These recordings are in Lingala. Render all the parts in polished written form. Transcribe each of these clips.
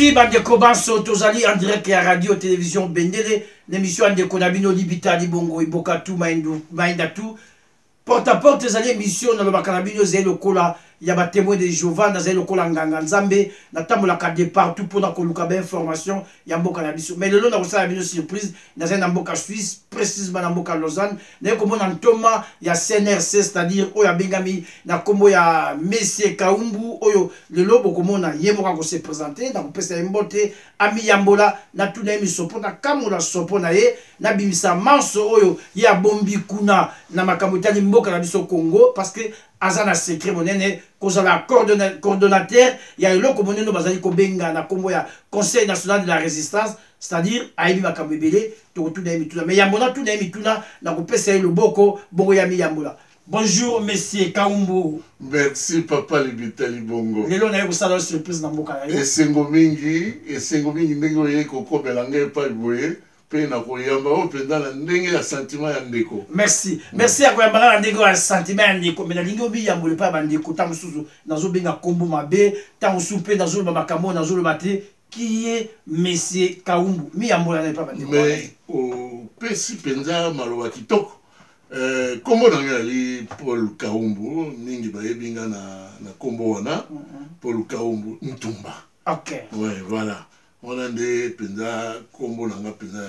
Merci Bandeko Banso Tozali en direct à Radio Télévision Bendele, l'émission Andeko Nabino Libita Libongo Ibokatu Maindatu. Porte à porte, les alliés mission dans le Bakanabino, c'est le cola, il y a des témoins de Jovan, dans le cola Nganganzambe, dans le départ, tout pour la information, il y a un cannabis. Mais le long de la surprise, dans un amboka suisse, précisément dans amboka Lausanne, dans le Thomas, il y a CNRC, c'est-à-dire, il y a Bengami, il y a Messie Kaumbu, le lobo, comme on a Yemoka qui s'est présenté, dans le PC Mbote, Ami Yambola, na tout le monde sopona, Kamola sopona, na bimisa manso, il y a Bombi Kuna, na makamutani mboka na biso Congo, parce que azana secret monene kozala coordonnateur ya eloko monene bazali kobenga na kombo ya Conseil national de la résistance, c'est-à-dire aibi makamebele to tout na mituna mais yambona tout na mituna na kopesa le boko bongo ya miyambola. Bonjour monsieur Kaumbu. Merci papa Libita Libongo. Lelo na yo sala surprise na mboka ya yo. Esengo mingi ndenge oye kokobela ngai pa boye. Merci. Merci à Koyambala Ndeko à sentiment Ndeko. Mais la ligne obi yambole pas Bandeko tant sous nazo benga kombo mabe tant soupe nazo ba makamo nazo le maté qui est monsieur Kaumbu. Mi yambola n'est pas Bandeko. Mais au pesi penza maloba kitoko. Kombo nangali Paul Kaumbu ningi ba yebinga na kombo wana Paul Kaumbu Ntumba. OK. Ouais, voilà. On a des penza kombo nanga penza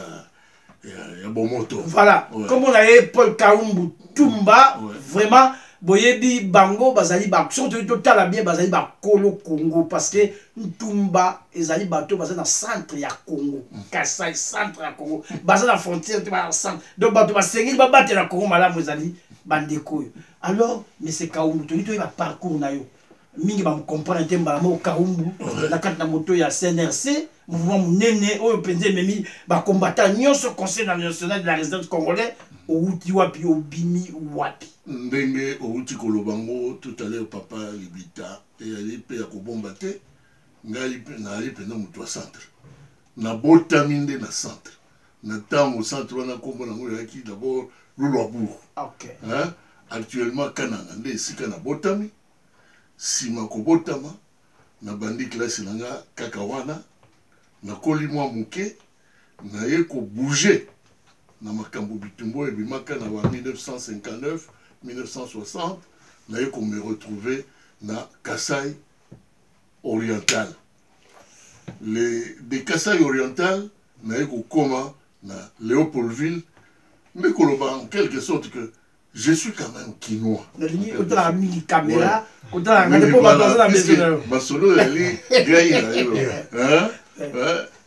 ya bomoto. Voilà. Ouais. Comme on a Paul Kaumbu Tumba, ouais. Vraiment boyebi bango bazali ba surtout total bien bazali ba kolo Congo parce que Tumba ezali bato bazali na centre ya Congo. Kasai centre ya Congo. Bazali na frontière ba centre. Donc bato ba sengi ba battre na Congo malamu ezali bandeko. Alors mais c'est Kaumbu to ba parcours na yo. Mingi ba comprendre temba mo Kaumbu la carte na moto ya CNRC mouvement munene oyo penze memi ba combattant nyonso conseil national de la résidence congolais outi wapi obimi wapi ndenge outi kolobango tout à l'heure papa Libita et ali pe ya kobomba te ngali pe na ali pe na moto centre na botaminde na centre na tango centre wana kombo na ngoya ki d'abord Lulwabourg. OK Hein actuellement kananga nde sika na botami sima kobotama na bandi classe nanga kaka wana na koli mwa muke na ye ko bouger na makambo bitumbo et bimaka na 1959 1960 na ye ko me retrouver na Kasai oriental de Kasai oriental na ye ko koma na Léopoldville mais koloba en quelque sorte que je suis quand même quinois. La caméra, la solo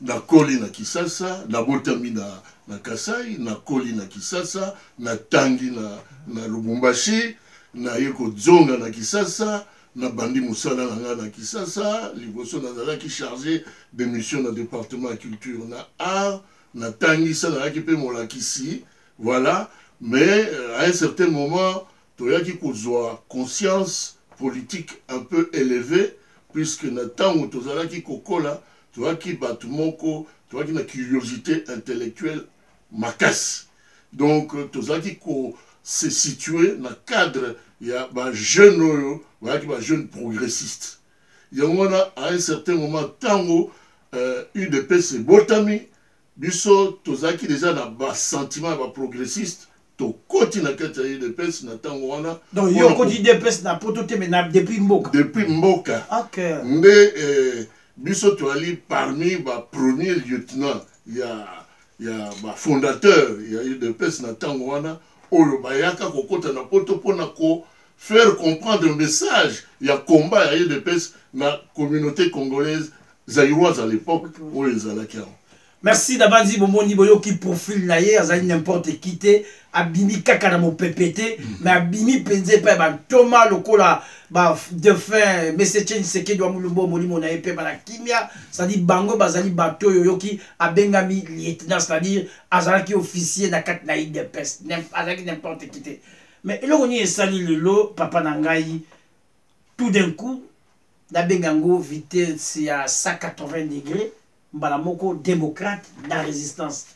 na koli na Kisasa, na botami na Kasai, na koli na Kisasa, na tangi na Lubumbashi, na yeko zonga na Kisasa, na bandi musala na Kisasa, liboso na zalaki chargé de mission dans le département de culture na art, na tangi ça na ki pe molakisi, voilà. Mais à un certain moment, tu as conscience politique un peu élevée, puisque dans le temps où tu as kokola, tu as une curiosité intellectuelle macasse. Donc, tu as se situer dans le cadre, il y a des jeunes progressistes. Il y a à un certain moment, tant où UDP c'est botami, biso, tu as déjà un sentiment progressiste. To koti na kati ya UDPS na tango wana donc yo koti UDPS na prototype mais na depuis Mboka OK nde biso to ali parmi ba premier lieutenant ya ba fondateur ya UDPS na tango wana oyo bayaka kokota na poto pona ko faire comprendre le message ya combat ya UDPS na communauté congolaise zaïroise à l'époque oyo ezalaki. Merci d'Abanzi Bomoni Boyo qui profile naïe, azali n'importe qui te, abimi kaka na mo pépété, mais abimi penze pa Thomas lokola ba de fin, mais c'est une seke doit mulumbo moni mon aïe pe la kimia, c'est-à-dire bango bazali bato yoyoki abengami lieutenant, c'est-à-dire azalaki officier na kat naï de peste, azalaki n'importe qui te. Mais le roni esali le lo, papa nangai, tout d'un coup, la bengango vitesse à 180 degrés. Balamoko démocrate la résistance.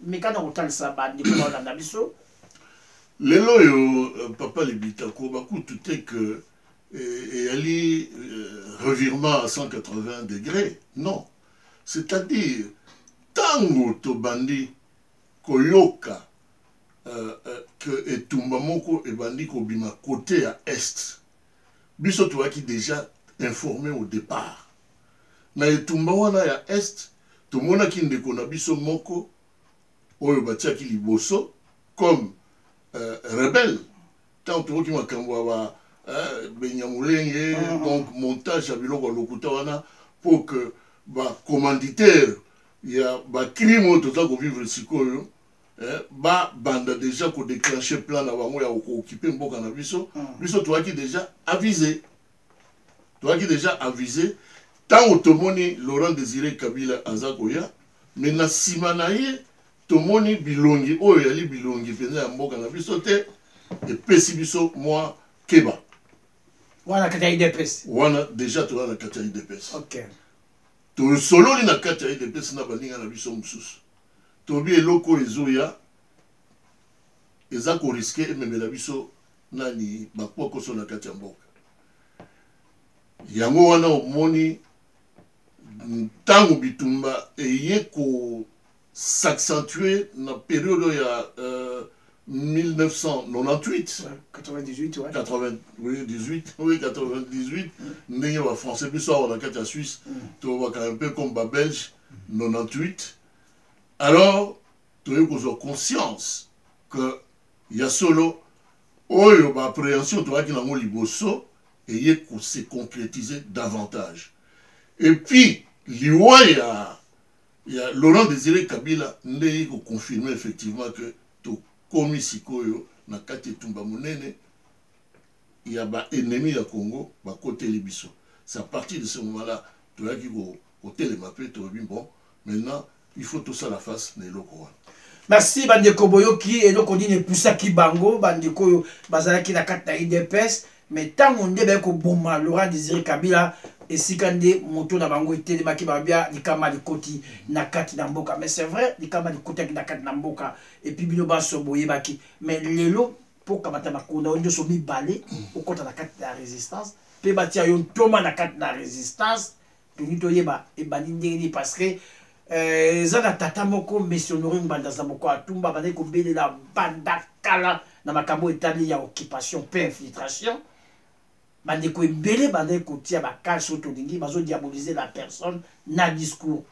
Mais quand on entend ça, on a Lelo yo papa Libita ko baku tout est que et ali revirement à 180 degrés. Non. C'est-à-dire, tango tobandi koyoka que etumba moko ebandi kobima côté à est. Biso toaki déjà informé au départ. Na etumba wana ya est, tomona ki ndeko na biso moko oyo batiaki liboso comme rebelle. Tant toki makambo ba Benyamulenge, donc montage à biloko lokuta wana pour que ba commanditaire ya ba crime toza ko vivre sikoyo ba banda déjà ko déclencher plan na bango ya ko occuper mboka na biso biso toaki déjà avisé tant otomoni Laurent Désiré Kabila azakoya mais na sima na ye tomoni bilongi oyo yali bilongi penza ya mboka na biso te epesi biso mwa keba wana kati ya IDPS wana déjà toza na kati ya IDPS ok tosololi na kati ya IDPS na baninga na biso mosusu tobi eloko ezoya eza koriske ememela biso nani bakwakoso na kati ya mboka yango wana omoni ntango bitumba eye ko s'accentuer na période ya 1998 98 ouais 98 ndenge ba français biso awa na kati ya Suisse tobaka un peu comme ba belge 98 alors toye kozwa conscience que ya solo oyo ba appréhension toyaki nango liboso eye ko se concrétiser davantage et puis liwa ya Laurent Désiré Kabila ndenge ko confirmer effectivement que komi sikoyo na kati etumba monene ya ba ennemi ya Congo ba côté libiso. C'est à partir de ce moment-là toyaki ko telema pe to bon maintenant il faut tout ça la face na eloko wana. Merci bandeko boyoki eloko nini epusaki bango bandeko oyo bazalaki na kati na IDPS mais ntango nde baye koboma Laurent Désiré Kabila esika nde moto na bango etelemaki babia likama likoti na kati na mboka mais c'est vrai likama likotaki na kati na mboka et puis bino baso boyebaki mais lelo poka bata makunda onjo so mibale okota na kati na résistance pe batia yo ntoma na kati na résistance toni toyeba ebandi ndenge parce que zana tata moko missionnaire mbanda za moko atumba bazali kobelela banda kala na makambo établi ya occupation pe infiltration bandeko ebele bandeko kotia bakage so tolingi bazodiaboliser la personne na discours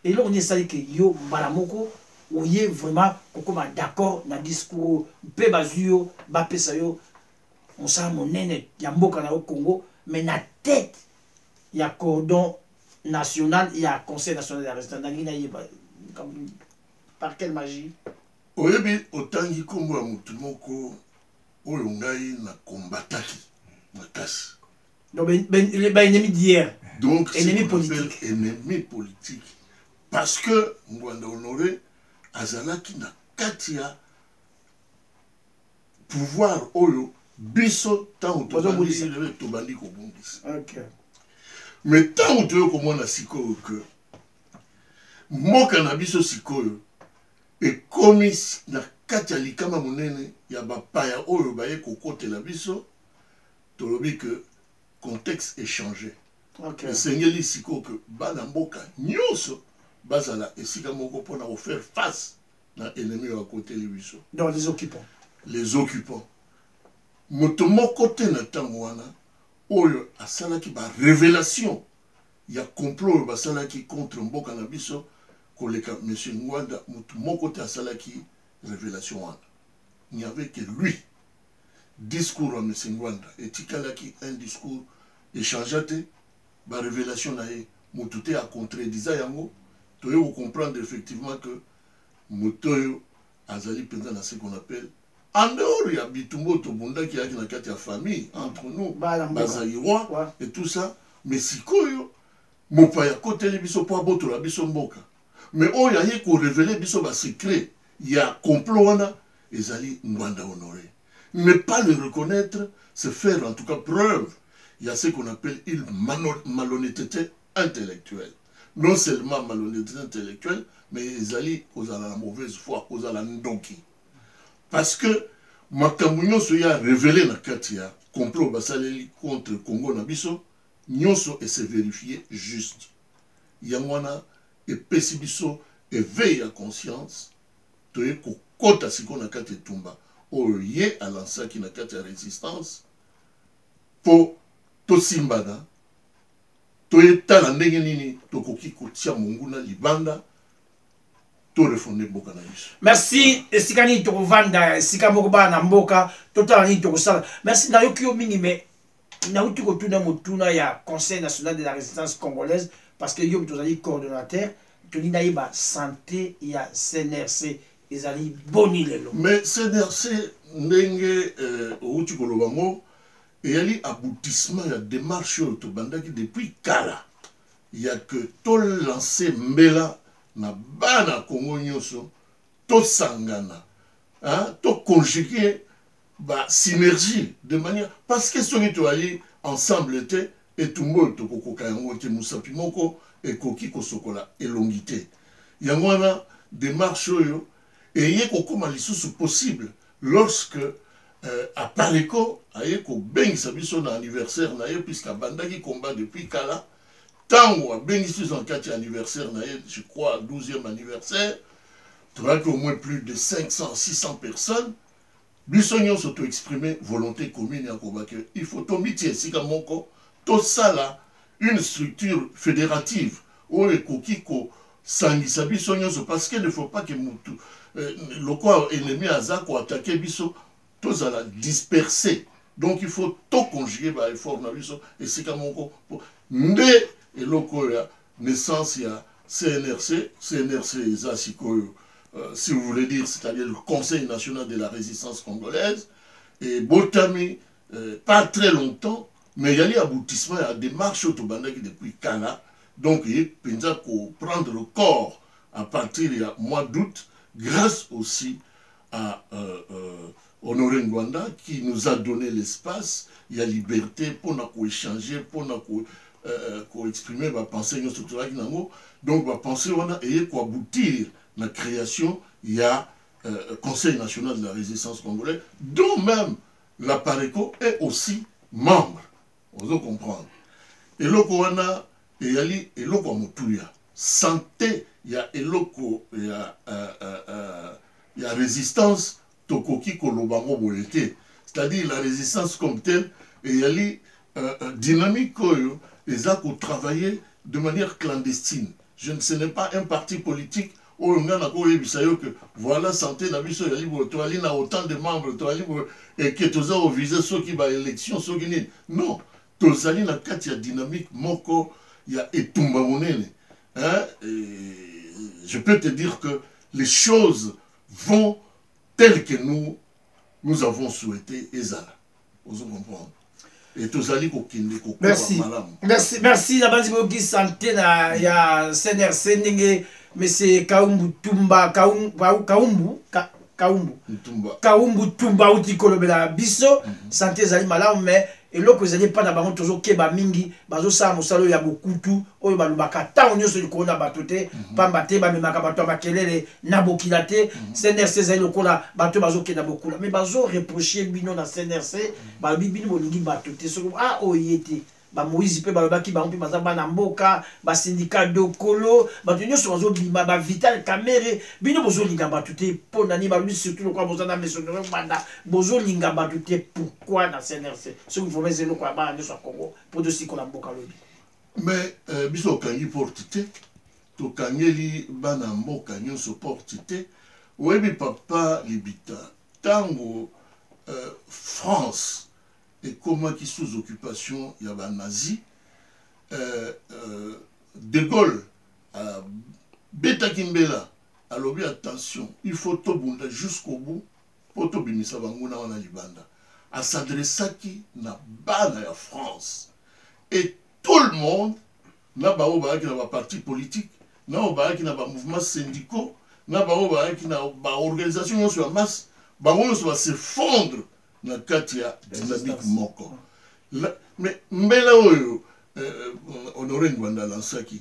et là on est que yo mbala moko oye vraiment kokoma d'accord na discours mpe bazwi yo bapesa yo mosala monene ya mboka na yo Congo mais na tête ya cordon national et à conseil national de la résistance par quelle magie oyebi otangi kombo ya mutu moko oyo ngai na kombataki makasi donc ennemi d'hier donc ennemi politique parce que Ngwanda Honoré azalaki na kati ya pouvoir oyo biso tango tobandi kobundisa mais tant que komona sikoyo que mboka na biso sikoyo ekomi na kati ya likama monene ya bapaya oyo baye kokotela biso tolobi que contexte est changé esengeli sikoyo que bana mboka nyonso bazala esika moko mpona kofaire face na ennemi oyo akoteli biso donc les occupants moto moko te na ntango wana oyo asalaki ba révélation ya complot oyo basalaki contre mboka na biso koleka monsieur Ngwanda mutu moko te asalaki révélation wana il n'y avait que lui discours à monsieur Ngwanda etikalaki un discours échangé te ba révélation na ye mutu te a contredisa yango toye ko comprendre effectivement que mutu oyo azali penza na ce qu'on appelle en dehors ya bitumbo tobundaki yaki na kati ya famille entre nous bazaïrois et tout ça mais sikoyo mopaya koteli biso po abotola biso mboka mais oyo aye ko révéler biso ba secret ya complot wana ezali Ngwanda Honoré ne pas le reconnaître c'est faire en tout cas preuve il y a ce qu'on appelle une malhonnêteté intellectuelle non seulement malhonnêteté intellectuelle mais ezali kozala la mauvaise foi kozala ndonki parce que makambo nyonso ya révélé na kati ya complot basaleli contre Congo na biso nyonso et se vérifier juste yango wana epesi biso éveil ya conscience toye kokota siko na kati etumba oyo ye alansaki na kati ya résistance po tosimbana toyetala ndenge nini tokoki kotia monguna libanda to refonder mboka na biso. Merci esika nini tokovanda esika moko bana na mboka totala nini tokosala. Merci nayoki yo mingi mais nauti kotuna motuna ya Conseil national de la résistance congolaise parce que yo tozali coordonnateur toni nayiba santé ya CNRC ezali boni lelo. Mais CNRC ndenge outi koloba ngo eyali aboutissement ya démarche oyo tobandaki depuis kala ya que to lancer mbela na bana Congo nyonso to sangana to conjuguer ba synergie de manière parce que soki toali ensemble était et tumbo tokokoka yango te musapi moko ekoki kosokola elongi te yango wana démarche oyo eye kokoma lisusu possible lorsque à Pareko aye kobengisa biso na anniversaire na ye puisque abandaki combat depuis kala tango abengisi biso na kati ya anniversaire na ye je crois 12e anniversaire toyaki au moins plus de 500-600 personnes biso nyonso to exprimer volonté commune ya kobaki il faut tomiti esika moko tosala une structure fédérative oyo ekoki kosangisa biso nyonso parce que ne faut pas que mutu lokwa ennemi aza koattake biso tozala dispersé donc il faut tout conjuguer ba effort na biso esika moko nde eloko ya naissance ya CNRC eza sikoyo si vous voulez dire c'est-à-dire le Conseil national de la résistance congolaise et botami pas très longtemps mais il y a l'aboutissement à des démarches autobandaki depuis Kala donc il pensa qu'on prendre le corps à partir du mois d'août grâce aussi à Honoré Ngwanda qui nous a donné l'espace, il y a liberté pour nous échanger, pour nous exprimer ma pensée structurelle. Donc ma pensée on a et pour aboutir la création, il y a Conseil national de la résistance congolaise, dont même la Pareko est aussi membre. Vous allez comprendre. Et loko wana et yali et loko mutuya santé, il y a eloko il y a résistance. Tokoki kolobango boyete, c'est-à-dire la résistance comme telle et yali dynamique oyo eza ko travailler de manière clandestine. Ce n'est pas un parti politique où on a que voilà santé na biso yali bo to ali na autant de membres to ali et que toza au viser ceux qui va élection ceux qui ni non to zali na kati ya dynamique moko ya etumba monene hein je peux te dire que les choses vont tel que nous avons souhaité ezala. Vous comprenez? Et tous allez kokinde kokoko malamu. Merci la base qui santé na ya CNRC ndenge monsieur Kaumbu Tumba Kaumbu Tumba uti kolobela biso santé zali malamu mais eloko ezali pa na bango tozo keba mingi bazo sa mosalo ya bokutu oyo balubaka ta onyo so likona bato te pamba te ba memaka bato makelele na bokila te CNRC ezali lokola bato bazo kenda bokula mais bazo reprocher bino na CNRC ba bibini bolingi bato te so oyete ba Moïse pe balobaki ba mpi baza bana mboka ba syndicat dokolo bato nyonso bazo bima ba Vital Kamerhe bino bozo linga bato te pona ni ba lui surtout lokwa boza na mesonero banda bozo linga bato te pourquoi na CNRC ce qu'il faut mettre le quoi ba nso Congo pour de si ko na mboka lobi mais biso kangi portité to kangeli bana mboka nyonso portité webi papa libita tango France et comment qui sous occupation il y a un nazi De Gaulle Beta Kimbela a lobby attention il faut tout bunda jusqu'au bout pour tout bimisa banguna wana libanda a s'adresser qui na bana ya France et tout le monde na ba oba qui na ba parti politique na oba qui na ba mouvement syndicaux na ba oba qui na ba organisation sur la masse ba on va se fondre na kati ya dynamique moko mais mbela oyo Honoré Ngwanda lansaki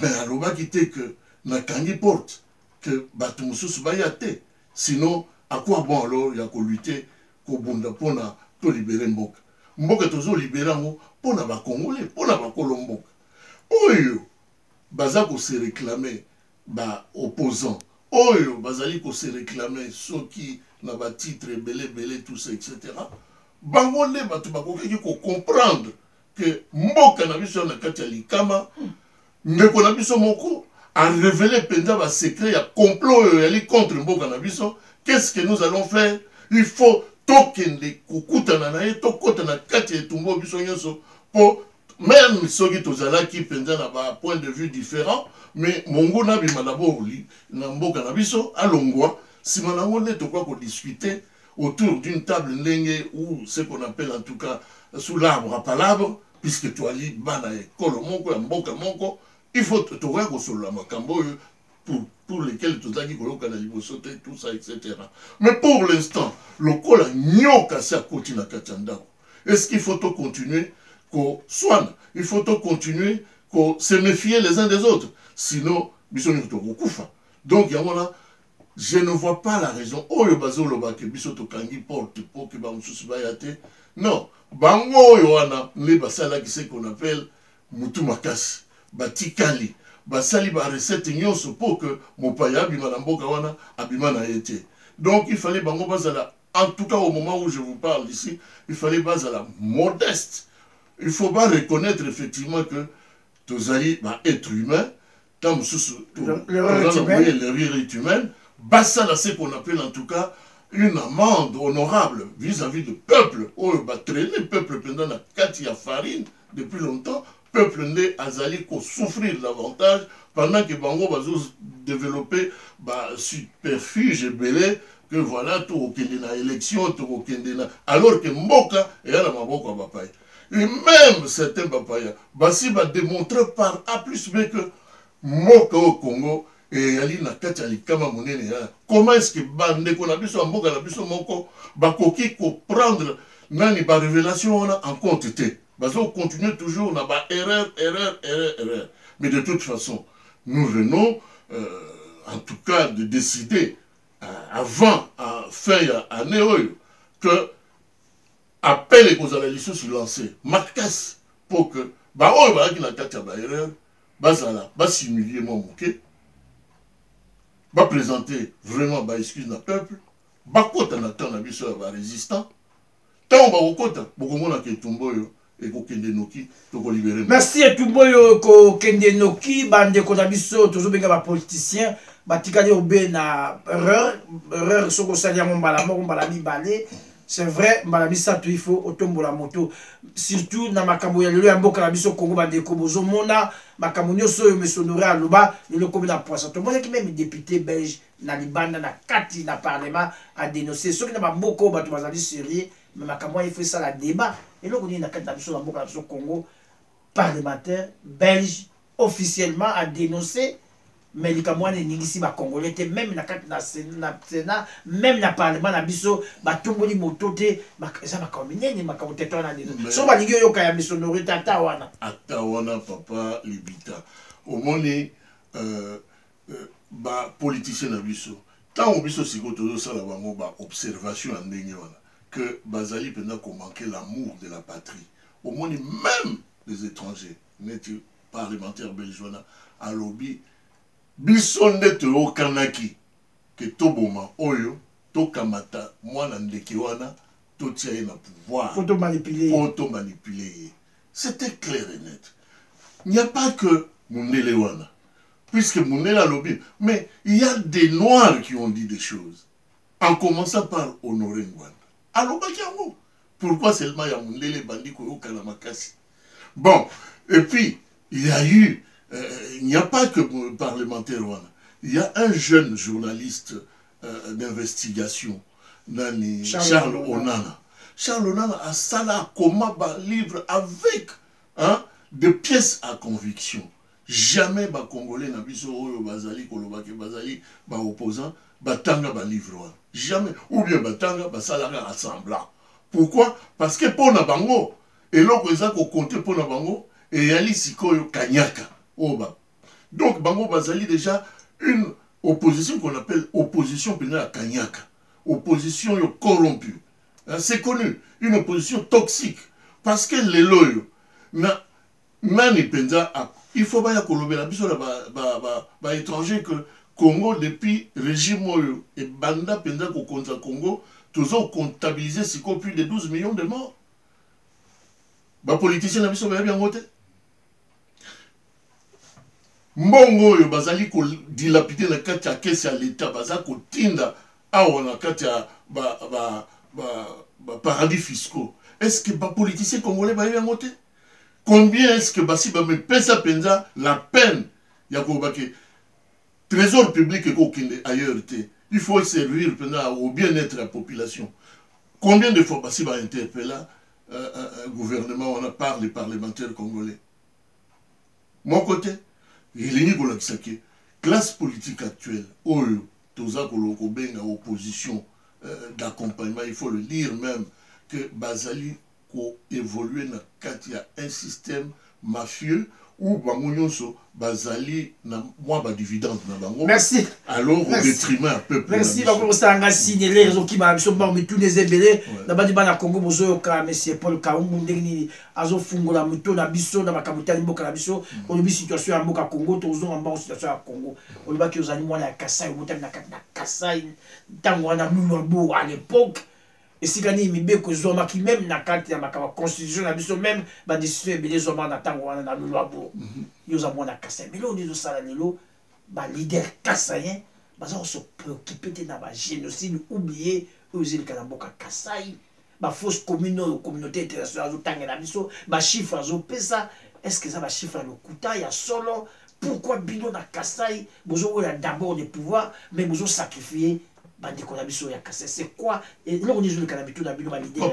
mais alobaki te que na kangi porte que bato mosusu baya te sinon à quoi bon alors il y a ko lutter kobunda mpona tolibere mboka mboka tozolibere yango mpona bakongole mpona bakolo mboka oyo baza kose réclame baopposant oyo bazali kose réclame soki na batitre ebele tout ça etc bango nde bato bakokaki kocomprendre ke mboka na biso na kati ya likama ndeko na biso moko a révélé mpenza basekret ya complot oyo yali contre mboka na biso. Qu'est-ce que nous allons faire? Il faut tokende kokutana na ye tokota na kati ya etumbu biso nyonso po même soki tozalaki mpenza na ba point de vue différent mais mongo na bima d'abord na mboka na biso alongwa sima nango nde tokoka kodiscuter autour d'une table ndenge ou ce qu'on appelle en tout cas sous l'arbre à palabre puisque toali bana ekolo moko ya mboka moko il faut tokoka kosolola makambo oyo pour lesquels tozalaki koyoka na liboso te tout ça etc. Mais pour l'instant lokola nyoka si akoti na kati ya ndako est-ce qu'il faut to continuer ko swana il faut to continuer ko se méfier les uns des autres sinon biso nyonso tokokufa. Donc yango na je ne vois pas la raison oyo bazoloba ke biso tokangi porte po ke bamosusu baya te non bango oyo wana nde basalaki ce qu'on appelle mutu makasi batikali basali ba recette nyonso po que mopaya abima na mboka wana abima na ye te. Donc il fallait bango bazala en tout cas au moment où je vous parle ici il fallait bazala modeste. Il faut pas reconnaître effectivement que tozali ba être humain tant mosusu l'erreur est humaine basala ce qu'on appelle en tout cas une amende honorable vis-à-vis du peuple oyo batraîner peuple pendant la kati ya farine depuis longtemps peuple nde azali ko souffrir davantage pendant que bango bazo développer ba superfuge ebele que voilà tout okende na élection tout okende na alors que mboka eya na maboko ya bapaya et même certains bapaya basi ba démontrer par A plus B que mboka au Congo eyali na kati ya likama monene ya comment est-ce que bandeko na biso mboka na biso moko bakoki comprendre nani ba révélation wana en compte te bazo continuer toujours na ba erreur. Mais de toute façon nous venons en tout cas de décider avant fin ya année oyo que appel et kozala lisusu lancé makasi pour que ba oyo bazaki na kati ya ba erreur bazala basimulier mwa moke présenter vraiment ba excuse na peuple bakota na temps na biso ya ba résistant tant bakokota bokomona ke etumbu oyo ekokende noki tokolibere. Merci etumbu oyo kokende noki bandeko na biso tozobenga bapoliticien batikali obe na erreur soko osali yango mbala moko mbala mibale. C'est vrai, mbala misato il faut otombola moto surtout na makambo ya lelo ya mboka na biso Congo bandeko bozomona makambo nyonso oyo mesonore aloba lelo komi na poisa tomonaki même député belge na libanda na kati na parlement a dénoncer soki na bamboka oyo bato bazali sérieux mais makambo il faut ça la débat eloko nini na kati na biso na mboka na biso Congo parlementaire belge officiellement a dénoncé mais les Camerounais n'ingisi ba Congolais te même na kati na Sénat même na parlement na biso ba tomboli moto te ça ba kominene makambo te tona dénoncer so ba lingi yo ka ya misonori tata wana papa libita omoni ba politicien na biso tant biso siko tozo sala bango ba observation ya ndenge wana que bazali pendant qu'on manquait l'amour de la patrie omoni même les étrangers neti parlementaire belge wana à lobby biso nde toyokanaki ke toboma oyo tokamata mwana ndeke wana totia ye na pouvoir photo manipuler c'était clair et net. Il n'y a pas que Mundele wana puisque Mundele a lobby mais il y a des noirs qui ont dit des choses en commençant par Honoré Ngwanda alobaki yango pourquoi seulement ya Mundele bandi koyokana makasi bon et puis il y a eu il n'y a pas que parlementaire wana. Il y a un jeune journaliste d'investigation, Charles Onana. Charles Onana a sala comment livre avec des pièces à conviction. Jamais ba Congolais na biso oyo bazali kolobaki bazali ba opposant batanga ba livre wana. Jamais ou bien batanga ba salaka rassemblant. Pourquoi? Parce que pona bango eloko ezako compter pona bango et yali sikoyo kanyaka. Donc, Bango Bazali déjà une opposition qu'on appelle opposition pénale à Kanyaka. Opposition corrompue. C'est connu. Une opposition toxique. Parce que les loyaux, il faut pas y avoir étranger que Congo, depuis le régime et Banda Penda contre Congo, toujours comptabilisé plus de 12 millions de morts. Les politiciens n'ont bien voté. Mbongo yo bazali ko dilapider na kati ya kesi ya l'État baza ko tinda awa na kati ya paradis fiscaux. Est-ce que les politiciens congolais vont bien voter? Combien est-ce que basi ba me pesa penza la peine ya ko baki trésor public et kokinde ailleurs té. Il faut servir au bien-être de la population. Combien de fois basi ba interpeller gouvernement on a parlé les parlementaires congolais. Mon côté il y a une classe politique actuelle, opposition d'accompagnement, il faut le dire même, que Bazali a évolué dans un système mafieux où Bazali n'a moins de dividendes. Merci. Alors au détriment un peu plus. Merci, ça a signé les réseaux qui m'ont mis tous les ébélés. D'abord, il y a Congo, M. Paul Kaoum, Azo Fungola, Muto, Nabiso, Namakamutani, Boka Nabiso, on a une situation à Boka Congo, tous en bas, situation à Congo. On a vu que les animaux à Kassai, on a vu Kassai, tant a Moulobo à l'époque. Et si on a mis que Zoma qui même na carte ya makama constitution na biso même ba décision ebele Zoma na tango wana na lulabo yo za mona Kassai mais là on est ça là lelo ba leader kassayen ba ça se préoccuper de na ba génocide oublier oser ka na boka Kassai ba fausse communauté internationale zo tanga na biso ba chiffre zo pesa est-ce que ça va chiffre le kuta ya solo pourquoi bino na Kassai bozo la d'abord des pouvoirs mais bozo sacrifier. C'est quoi? Et là, on dit que le cannabis,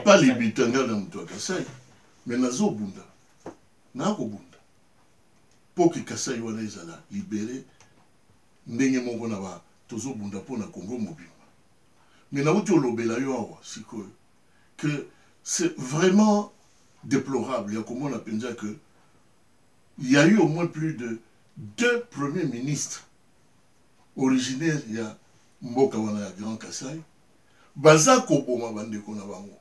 pas les bitanga dans le Kassai, mais nazo bunda. Nako bunda. Pour que Kassai wana ezala libéré, ndenge moko na ba tozo bunda pour na Congo mobile. Mais na uti olobela yo awa sikoyo que c'est vraiment déplorable. Il y a comment on appelle ça que il y a eu au moins plus de 2 premiers ministres originaires. Il y a Mboka wana ya Grand Kassai baza ko boma bandeko na bango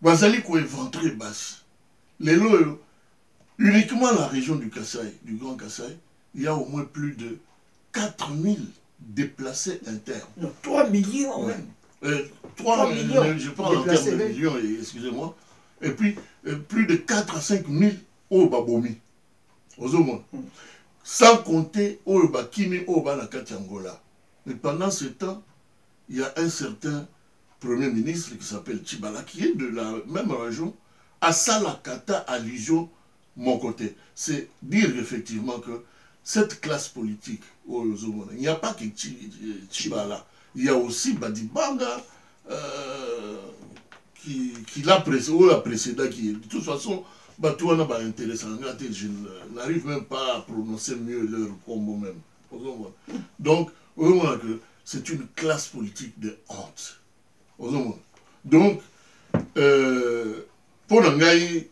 bazali ko éventrer basi lelo uniquement la région du Kassai, du Grand Kassai, il y a au moins plus de 4000 déplacés internes. Non, 3 millions même. 3 millions, je parle en termes de millions, excusez-moi. Et puis plus de 4 à 5 000 au Babomi. Sans compter au Bakimi au Banakati Angola. Mais pendant ce temps, il y a un certain Premier ministre qui s'appelle Tchibala, qui est de la même région, à Salakata, allusion, mon côté. C'est dire effectivement que cette classe politique, il n'y a pas que Tchibala, il y a aussi Badibanga, qui l'a précédé, qui de toute façon, Batouana va intéressant. Je n'arrive même pas à prononcer mieux leur combo même. Donc, c'est une classe politique de honte. Donc, pour l'angaï,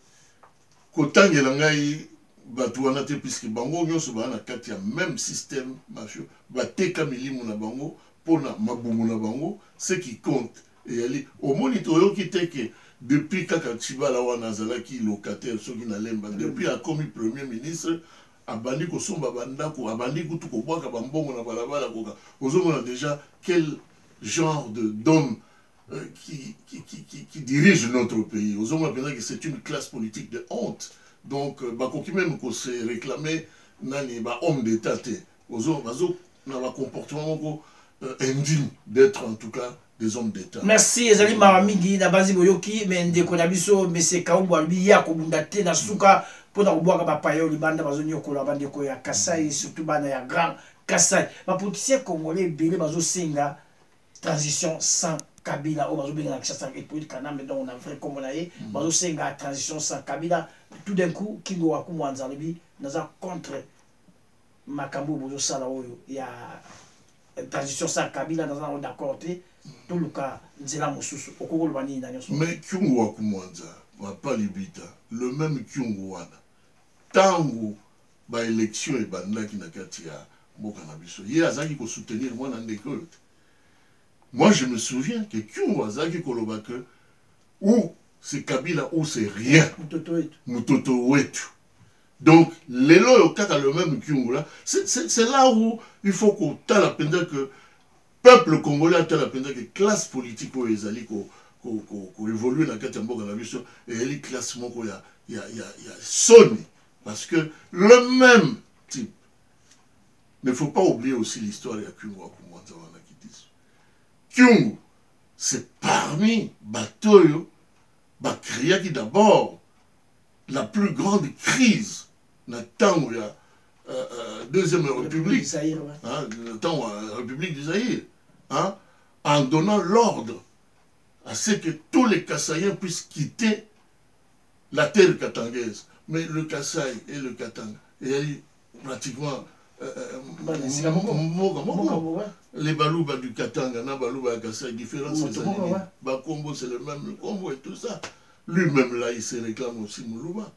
quand l'angaï, Batouana, puisque Bango, nous sommes dans même système mafieux, Bateka Milimu na Bango, pour na Mabumu na Bango, ce qui compte. Et aller au monitorio qui était que depuis Kaka Tchibala Wanazala qui locataire, depuis a commis Premier ministre, abandi ko somba bandako abandi ko tukobwaka bambongo na balabala koka ozomona déjà quel genre d'homme qui dirige notre pays. Ozomona que c'est une classe politique de honte. Donc bakoki même ko se réclamer nani ba homme d'état té ozomona na ba comportement indigne d'être en tout cas des hommes d'état. Merci ezali mamingi na bazi boyoki mais ndeko na biso monsieur Kaumbu albi ya ko bundate na suka pour avoir ba payo libanda bazoni okola bandeko ya Kassai surtout bana ya Grand Kassai ba politiciens congolais belé bazo singa transition sans Kabila o bazo benga na Kinshasa et pour Kanambe donc on a vrai comme on a eu bazo singa transition sans Kabila tout d'un coup Kingo wa kumwanza lebi naza contre makambo bozo sala oyo ya transition sans Kabila dans un d'accord tout le cas nzela mususu okoko lobani na nyoso mais Kingo wa kumwanza va pas libita le même Kingo wana tango ba élection et bandaki na kati ya mboka na biso ye azaki ko soutenir mwana ndeko. Moi je me souviens que Kyungo azaki koloba que ou c'est Kabila ou c'est rien. Mutoto wetu. Mutoto wetu. Donc, les lois au le même Kyungula, c'est là où il faut qu'on t'a la peine que peuple congolais a la peine que classe politique où ils allaient qu'on évolue dans la Katambo dans la vision et les classements qu'il y a sonné. Parce que le même type. Mais il ne faut pas oublier aussi l'histoire de Kyungu Akumanzawana qui dit. Kyungu, c'est parmi Batoyo, Bakria qui d'abord la plus grande crise dans le temps où il y a Deuxième République, hein, le temps où la République du Zaïre, hein, en donnant l'ordre à ce que tous les Kassaïens puissent quitter la terre katangaise. Mais le Kasaï et le Katanga, et pratiquement les Balouba du Katanga, les Balouba du Kasaï, différence c'est ça. Bakombo c'est le même, le Kombo et tout ça. Lui-même là, il se réclame aussi Moulouba.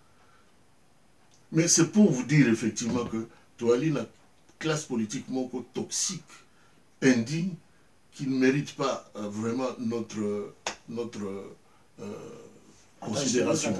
Mais c'est pour vous dire effectivement que Toali a une classe politiquement toxique, indigne, qui ne mérite pas vraiment notre considération.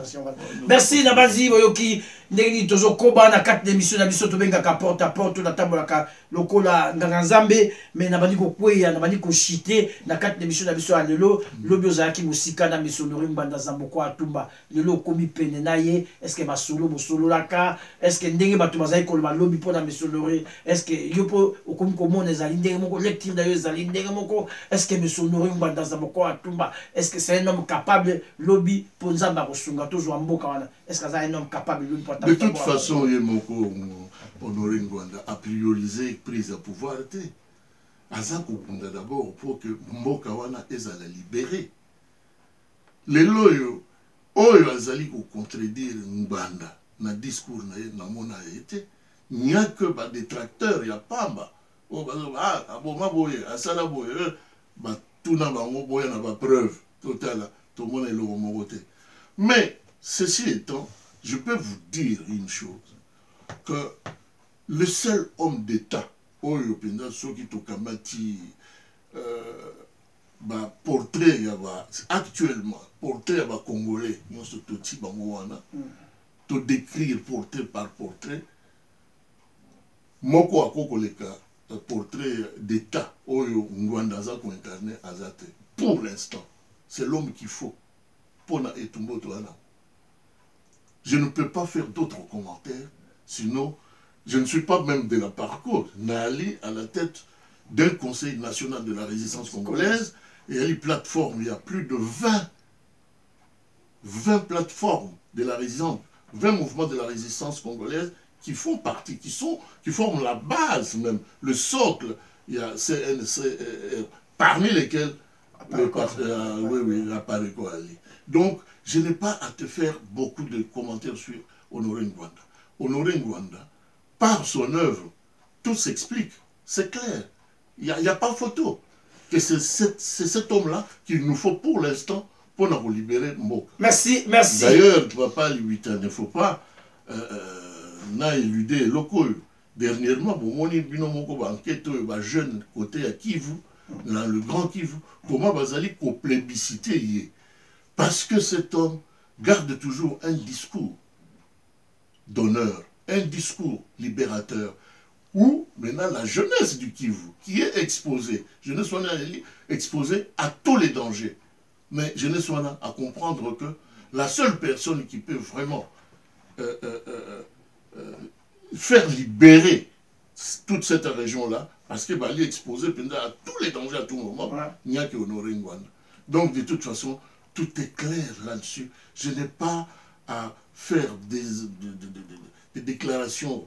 Merci Nabazi Boyoki ndenge tozo koba na 4 émissions na biso to benga ka porte à porte na tambola ka lokola nganzambe mais na bani ko kweya na bani ko chiter na 4 émissions na biso alelo lobi ozaki musika na misonori mbanda zamboko atumba lelo komi pene na ye est-ce que basolo bosolo laka est-ce que ndenge bato bazali ko ma lobi pona misonori est-ce que yopo okomi ko mona ezali ndenge moko lecture d'ailleurs ezali ndenge moko est-ce que misonori mbanda zamboko atumba est-ce que c'est un homme capable lobi est-ce que c'est un homme capable de toute façon, Yemoko Honoré Ngwanda a priorisé prise à pouvoir. Azako Bunda d'abord pour que Mboka wana ezala libéré. Les loyaux, oyo azali ko contredire Ngwanda na discours na mona été. Il n'y a que ba détracteurs, il y a pamba. Oh bah aboma boye, asala boye, ba tuna bango boye na ba preuve totale. Tout le monde est là. Mais, ceci étant, je peux vous dire une chose, que le seul homme d'État, portrait actuellement, portrait congolais, to décrire portrait par portrait, moko akokoleka portrait d'État, oyo Ngwandaza ko incarné azate, pour l'instant. C'est l'homme qu'il faut. Je ne peux pas faire d'autres commentaires, sinon je ne suis pas même de la parcours. Nali à la tête d'un conseil national de la résistance congolaise, et il y a une plateforme, il y a plus de 20 plateformes de la résistance, 20 mouvements de la résistance congolaise qui font partie, qui forment la base même, le socle. Il y a CNC, parmi lesquels donc, je n'ai pas à te faire beaucoup de commentaires sur Honoré Ngwanda. Honoré Ngwanda, par son œuvre, tout s'explique, c'est clair. Il n'y a pas photo. Que c'est cet homme-là qu'il nous faut pour l'instant pour nous libérer Mboka. Merci, merci. D'ailleurs, papa, il ne faut pas éluder les locaux. Dernièrement, on a une enquête jeune côté à Kivu. Dans le grand Kivu, comment Bazali ko plébiscité. Parce que cet homme garde toujours un discours d'honneur, un discours libérateur, où maintenant la jeunesse du Kivu, qui est exposée, jeunesse exposée à tous les dangers, mais jeunesse à comprendre que la seule personne qui peut vraiment faire libérer toute cette région-là, parce que Bali est exposé à tous les dangers à tout moment, il n'y a que Honoré Ngwanda. Donc de toute façon, tout est clair là-dessus. Je n'ai pas à faire des déclarations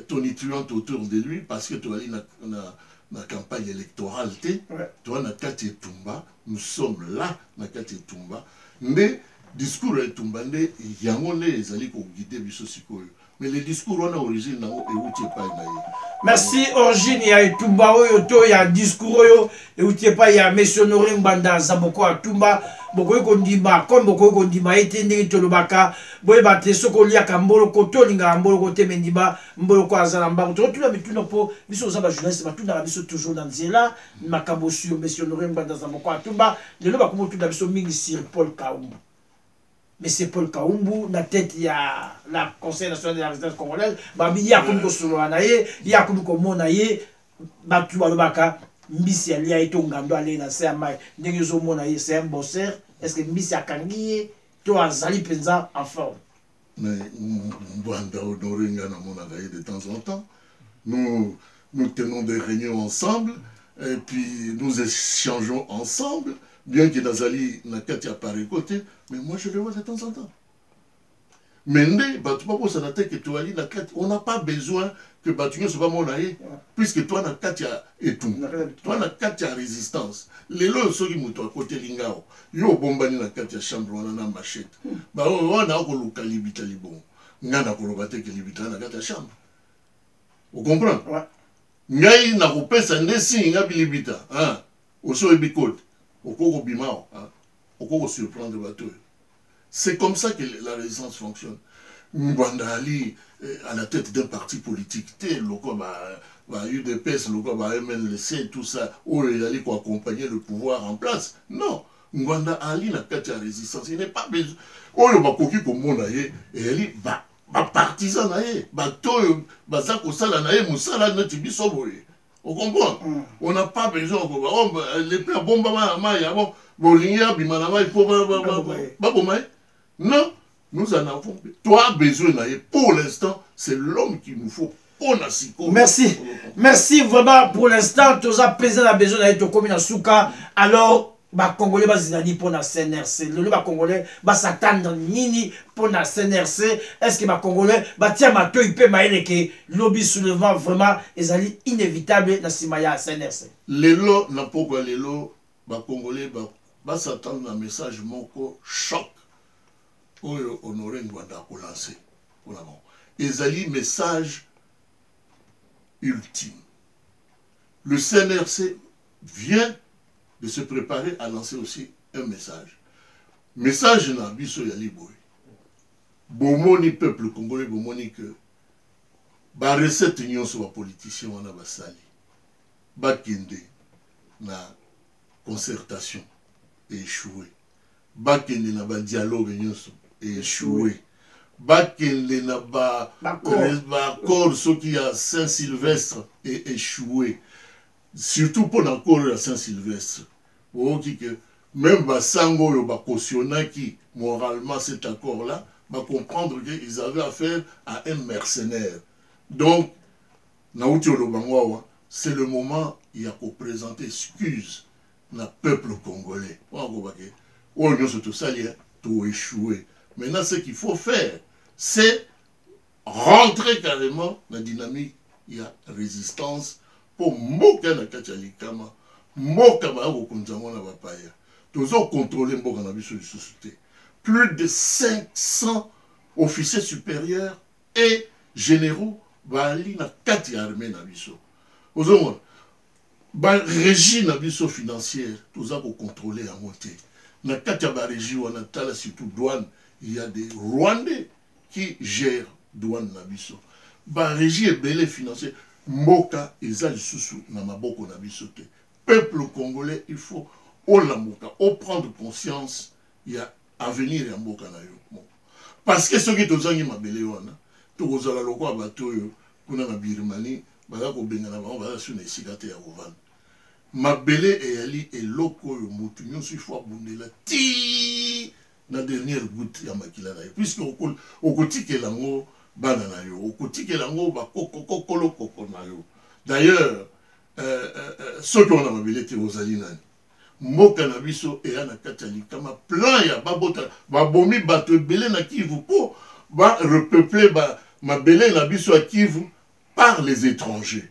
tonitruantes autour de lui, parce que tu as la campagne électorale, tu as Nakati Tumba, nous sommes là, Nakati Tumba, mais discours de Tumba, il y a des alliés qui ont guidé Bissosikoyo. Mais les discours ont origine merci origine ya Etumba oyo to ya discours oyo et outie pas ya monsieur Honoré Ngwanda Zamboko Atumba bokoy ko ndima comme bokoy ko ndima etende to lobaka boye batte soko lia ka mbolo ko to linga mbolo ko teme ndima mbolo ko azala mbango to tula mituna po biso za ba journaliste batuna biso toujours dans nzela makambo sur monsieur Honoré Ngwanda Zamboko Atumba lelo ba ko tula biso mingi sur Paul Kaumba M. Paul Kaumbu, la tête, il y a la Conseil national de la résistance congolaise, il y a comme Kosoloanaye, il y a comme Komonaye, Batu Alobaka, Mbisi Alia et Tongando Alé, c'est un bosseur. Est-ce que Mbisi Akangi, toi, Zali Penza en forme? Mais Mbanda honoré de temps en temps. Nous tenons des réunions ensemble, et puis nous échangeons ensemble. Bien que Nazali n'a qu'à apparaître côté, mais moi je le vois de temps en temps. Mais on n'a pas besoin que Batuño soit mon aïe, puisque toi n'a qu'à et tout. Toi n'a qu'à résistance. Les lois sont qui moutent à côté Lingao. Yo bombani n'a qu'à chambre, on a une machette. Bah on a encore le calibita libon. N'a pas colobate que libita n'a qu'à chambre. Vous comprenez? Ngai n'a pas ça n'est n'a bilibita. Hein? Au sol et bicote. Au cours bimao, au cours surprendre le bateau. C'est comme ça que la résistance fonctionne. Mbanda Ali, à la tête d'un parti politique, UDPS, MNLC, tout ça, où il allait pour accompagner le pouvoir en place. Non, Mbanda Ali n'a pas de résistance. Il n'est pas besoin. Oh, il va coquiller comme mon aïe, et il va partisan aïe, bateau, bazako sala naïe, moussala notre bisoboye. On comprend? On n'a pas besoin de les plats bomba bon bolinga bimanama il faut non, nous en avons. Toi besoin pour l'instant, c'est l'homme qu'il nous faut. Merci. Merci vraiment pour l'instant. Tu as besoin d'aller au commune Souka. Alors, les Congolais bazali pour la CNRC. Les Congolais s'attendent nini pour la CNRC. Est-ce que les Congolais tiens ma toi il peut maïle que lobby soulèvement vraiment est inévitable dans Simaya CNRC. Les lots n'a pas les lots les Congolais s'attendent à un message moko choc. Honoré Ngwanda pour lancer. Ezali message ultime. Le CNRC vient de se préparer à lancer aussi un message. Message na biso yali boy. Bomoni peuple congolais bomoni que ba recette nyonso ba politicien wana basali. Ba kende na concertation et échoué. Ba kende na ba dialogue nyonso et échoué. Bakele na ba accord ce qui a Saint-Sylvestre et échoué. Surtout pour l'accord à Saint-Sylvestre. Même Basango yo ba cautionnaki moralement cet accord-là, va comprendre qu'ils avaient affaire à un mercenaire. Donc, c'est le moment il y a pour présenter excuse na peuple congolais. On tout échoué. Maintenant, ce qu'il faut faire, c'est rentrer carrément dans la dynamique. Il y a résistance pour moka na kachalikama, moka ba ko konzamo na bapaya. Toujours contrôler mboka na biso société. Plus de 500 officiers supérieurs et généraux bali na kati armée na biso. Ozongo ba régie na biso financière, toujours ko contrôler en monter. Na kati ba régie wana tala surtout douane. Il y a des Rwandais qui gèrent douane Nabiso. Ba régie est belé financier. Moka eza lisusu na maboko na biso te. Peuple congolais, il faut o la moka, o prendre conscience, il y a avenir ya mboka na yo. Parce que ceux qui tozangi mabele wana, to kozala lokwa bato yo kuna na Birmanie, bala ko benga na bango bala suna isikate ya kovana. Mabele eyali eloko yo mutu nyonso il faut abundela ti la dernière goutte ya makila na yo, puisque okotike lango bana na yo, okotike lango bakokokolo koko na yo. D'ailleurs, ceux qui ont la mobilité aux alinani, mboka na biso eya na kati ya likama plan ya babota babomi bato ebele na Kivu po ba repeupler ba mabele na biso à Kivu par les étrangers.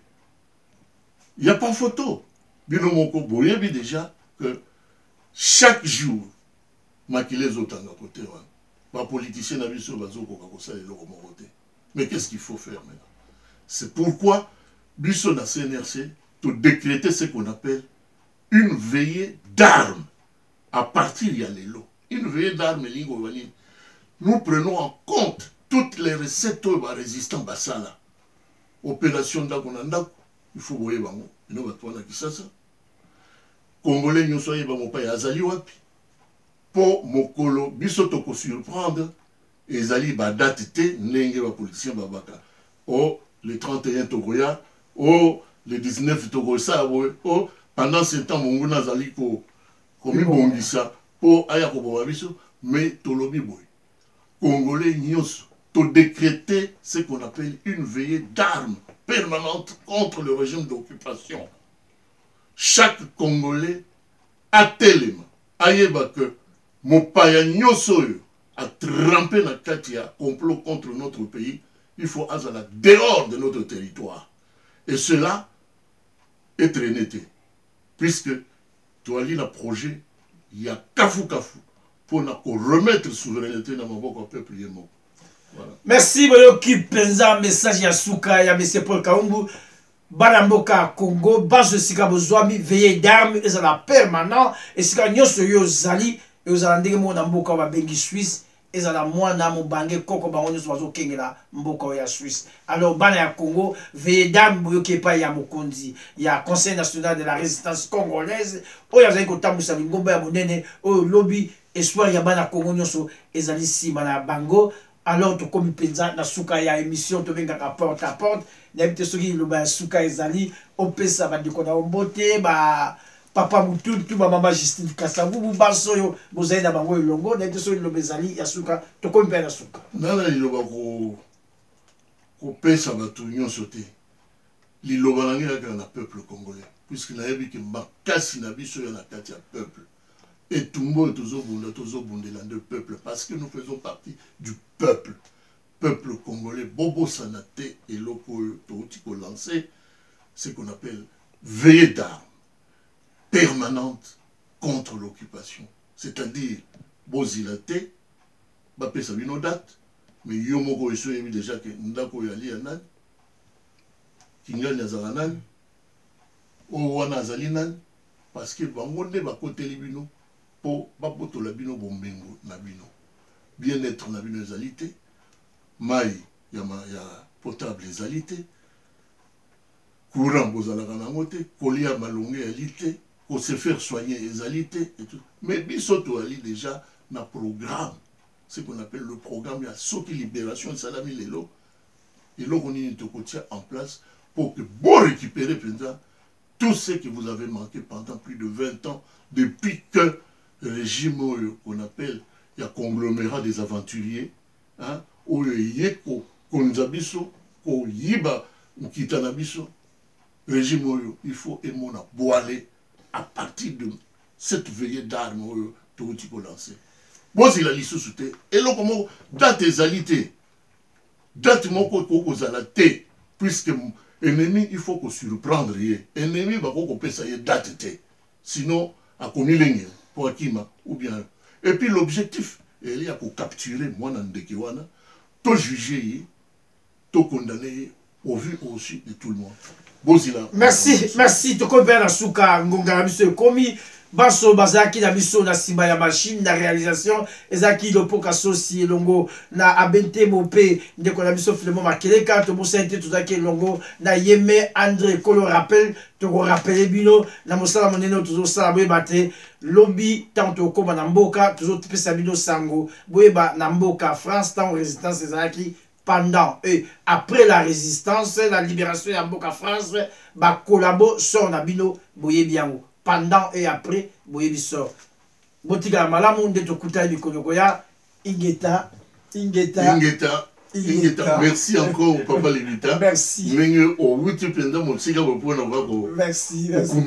Il n'y a pas photo. Bino moko boyebi déjà que chaque jour maquiller les autres à côté. Les politiciens n'ont pas. Mais qu'est-ce qu'il faut faire maintenant? C'est pourquoi Bisso na CNRC de décréter ce qu'on appelle une veillée d'armes à partir de l'élo. Une veillée d'armes, nous prenons en compte toutes les recettes résistants Bassala. Opération d'Agonanda, il faut voir bango. Il y a Congolais, nous sommes pas Azali Wapi. pour mokolo biso toko surprendre ezali ba date te ndenge ba politicien babaka o le 31 tokoya o le 19 tokosa o pendant ce temps monguna zali ko komi bongisa po aya ko boma biso mais tolobi boy congolais nyonso to décréter ce qu'on appelle une veillée d'armes permanente contre le régime d'occupation. Chaque Congolais a tellement ayeba que mopaya nyonso yo a trempé na katia complot contre notre pays, il faut azala dehors de notre territoire. Et cela est très net. Puisque tu as lu le projet, il y a kafu pour remettre la souveraineté dans mon peuple. Voilà. Merci, Boyoki Penza, message ya Souka, ya M. Paul Kaumbu. Banamboka Congo, base sika bozwami, veillée d'armes, et ça la permanent, et sika nyoso yo zali, et aux alandés mon amboka wa bengi Suisse, et ça la moana mon bangé koko bango nyoso wazo kengela mboka ya Suisse. Alors bana ya Congo, veillée d'armes, boyoki pa ya Mokondi, ya Conseil national de la résistance congolaise, o ya zali kotambusa lingomba ya monene, o lobby espoir ya bana Congo nyoso, ezali si bana bango. Alors, comme penza na souka ya émission to benga porte à porte, n'habite soki lo ba souka ezali, opesa ba diko na ombote ba papa mutu tu ba mama Justine Kasavubu basoyo bozali na bango elongo, n'habite soki lo bezali ya souka to comme pe na souka. Nana liloba ko pesa ba tu nyonso te. Liloba nanga na peuple congolais, puisque na yebi ke makasi na biso ya na kati ya peuple. Et tout le monde est de peuple, parce que nous faisons partie du peuple. Peuple congolais, Bobo Sanate et Loko Toutiko lancé ce qu'on appelle veillée d'armes permanente contre l'occupation. C'est-à-dire, Bozilate, Bapé Sabino date, mais Yomoko est déjà que Ndako Yali Anan, Kingan Yazaranan, Owana Zalinan, parce que Bangonde Bakote Libino. Po bapoto la bino bombengo na bino bien-être na bino ezalité mai ya potable ezalité courant bozalaka nango te kolia malonge ezalité ko se faire soigner ezalité et tout mais biso to ali déjà na programme ce qu'on appelle le programme ya soki libération de salami lelo et là on est en place pour que bon récupérer pendant tout ce que vous avez manqué pendant plus de 20 ans depuis que le régime qu'on appelle il y a conglomérat des aventuriers hein où yeko konzabiso ko yiba ukitanabiso régime il faut emona boalé à partir de cette veillée d'armes tout type lancé bon il a l'issouté et là comment date égalité date mon ko zalate puisque ennemi il faut qu'on surprendre ennemi va qu'on peut ça date sinon à commis pour Akima, ou bien. Et puis l'objectif, il y a pour capturer moi Nandekewana, tout juger, tout condamner, au vu aussi de tout le monde. Bozila. Merci, Toko Bena Souka, Ngonga, monsieur Komi, Baso Bazaki, la mission na Simba ya machine, la réalisation, Ezaki, le Poka Sosi, Longo, na Abente Mopé, Ndeko la mission Filemon Makeleka, Tomo Sainte, tout ça qui est Longo, na Yeme, André, Kolo rappel, Toko rappelé Bino, na Mosala Moneno, toujours ça, Bate, Lobby, Tanto Koma Namboka, toujours Pesabino Sango, Boeba Namboka, France, tant résistance, Ezaki, pendant et après la résistance, la libération de Mboka France, ba collabo sort Nabino, Boye Biango. Pendant et après, Boye Bissor. Botiga Malamu de Tokuta Bikonokoya, Ingeta. Merci encore, Papa Levita. Merci. Mais au 8 pendant mon siga au point Merci. Merci.